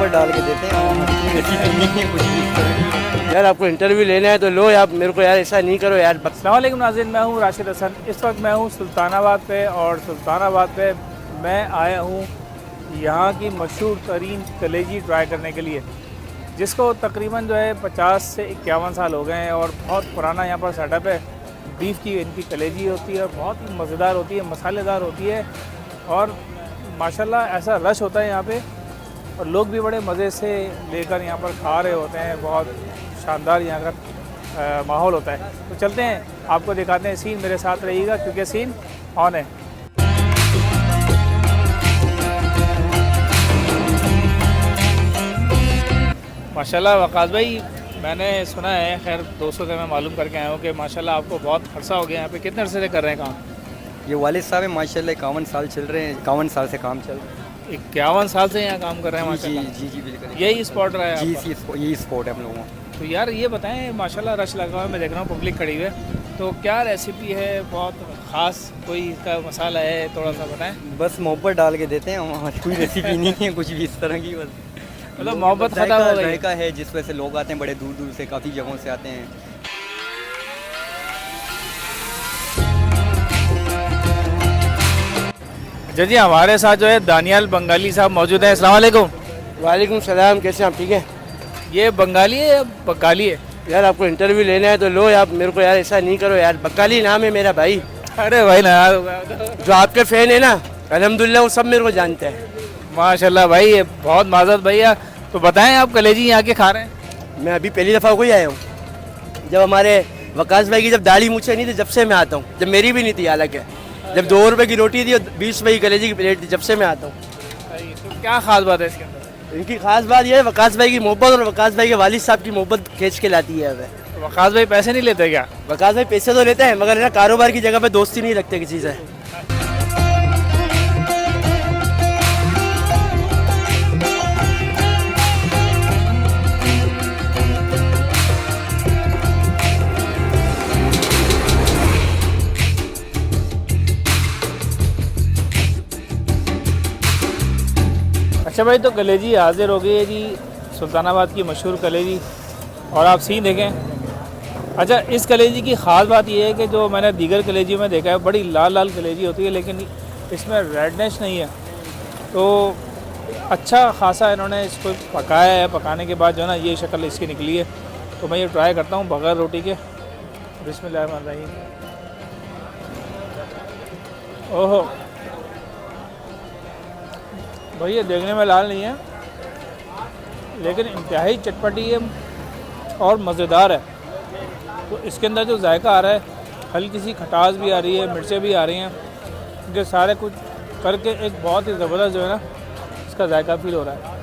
ऊपर डाल के देते हैं कुछ भी। यार आपको इंटरव्यू लेना है तो लो, आप मेरे को यार ऐसा नहीं करो यार। अस्सलाम वालेकुम नाज़रीन, मैं हूँ राशिद हसन। इस वक्त मैं हूँ सुल्तानाबाद पे और सुल्तानाबाद पे मैं आया हूँ यहाँ की मशहूर तरीन कलेजी ट्राई करने के लिए, जिसको तकरीबन जो है 50 से 51 साल हो गए हैं और बहुत पुराना यहाँ पर सेटअप है। बीफ की इनकी कलेजी होती है और बहुत ही मज़ेदार होती है, मसालेदार होती है और माशाल्लाह ऐसा रश होता है यहाँ पे और लोग भी बड़े मज़े से लेकर यहाँ पर खा रहे होते हैं। बहुत शानदार यहाँ का माहौल होता है। तो चलते हैं, आपको दिखाते हैं सीन, मेरे साथ रहिएगा क्योंकि सीन ऑन है। माशाल्लाह वकास भाई, मैंने सुना है, खैर दोस्तों से मैं मालूम करके आया हूँ कि माशाल्लाह आपको बहुत अरसा हो गया यहाँ पे। कितने अरसे से कर रहे हैं काम? ये वालिद साहब है माशाल्लाह, 51 साल चल रहे हैं, 51 साल से काम चल रहा है। 51 साल से यहाँ काम कर रहे हैं माशाल्लाह। जी जी बिल्कुल, यही स्पॉट रहा है जी आपका? यही स्पॉट है हम लोगों का। तो यार ये बताएं, माशाल्लाह रश लगा हुआ है, मैं देख रहा हूँ पब्लिक खड़ी हुई है, तो क्या रेसिपी है? बहुत ख़ास कोई इसका मसाला है? थोड़ा सा बताएं। बस मोहब्बत डाल के देते हैं, हमारी कोई रेसिपी नहीं है कुछ भी इस तरह की। बस मतलब मोहब्बत खत्म हो गई जायका है, जिस वजह से लोग आते हैं बड़े दूर दूर से, काफ़ी जगहों से आते हैं। अच्छा जी, हमारे साथ जो है दानियाल बंगाली साहब मौजूद हैं। अस्सलाम वालेकुम। वालेकुम सलाम, कैसे आप? ठीक है। ये बंगाली है या बंगाली है? यार आपको इंटरव्यू लेना है तो लो, आप मेरे को यार ऐसा नहीं करो यार। बकाली नाम है मेरा भाई। अरे भाई नाराज हो गया। जो आपके फ़ैन है ना, अल्हम्दुलिल्लाह वो सब मेरे को जानते हैं। माशाल्लाह भाई, ये बहुत माजरत भैया। तो बताएं, आप कलेजी यहाँ के खा रहे हैं? मैं अभी पहली दफ़ा को ही आया हूँ। जब हमारे वकास भाई की जब दाढ़ी मूछें नहीं थी, जब से मैं आता हूँ। जब मेरी भी नहीं थी हालांकि, जब 2 रुपए की रोटी थी और 20 रुपए की कलेजी की प्लेट थी, जब से मैं आता हूँ। तो क्या खास बात है इसके अंदर? इनकी खास बात यह है वकास भाई की मोहब्बत और वकास भाई के वालिद साहब की मोहब्बत खींच के लाती है हमें। तो वकास भाई पैसे नहीं लेते क्या? वकास भाई पैसे तो लेते हैं मगर है ना, कारोबार की जगह पे दोस्ती नहीं रखते किसी से। अच्छा भाई, तो कलेजी हाजिर हो गई है जी, सुल्तानाबाद की मशहूर कलेजी, और आप सीन देखें। अच्छा, इस कलेजी की ख़ास बात यह है कि जो मैंने दीगर कलेजी में देखा है, बड़ी लाल लाल कलेजी होती है, लेकिन इसमें रेडनेस नहीं है। तो अच्छा खासा इन्होंने इसको पकाया है। पकाने के बाद जो है ना, ये शक्ल इसकी निकली है। तो मैं ये ट्राई करता हूँ बग़ैर रोटी के। बिस्मिल्लाहिर्रहमानिर्रहीम। ओहो भाई, ये देखने में लाल नहीं है लेकिन इंतहाई चटपटी है और मज़ेदार है। तो इसके अंदर जो जायका आ रहा है, हल्की सी खटास भी आ रही है, मिर्चें भी आ रही हैं, ये सारे कुछ करके एक बहुत ही ज़बरदस्त जो है ना, इसका जायका फील हो रहा है।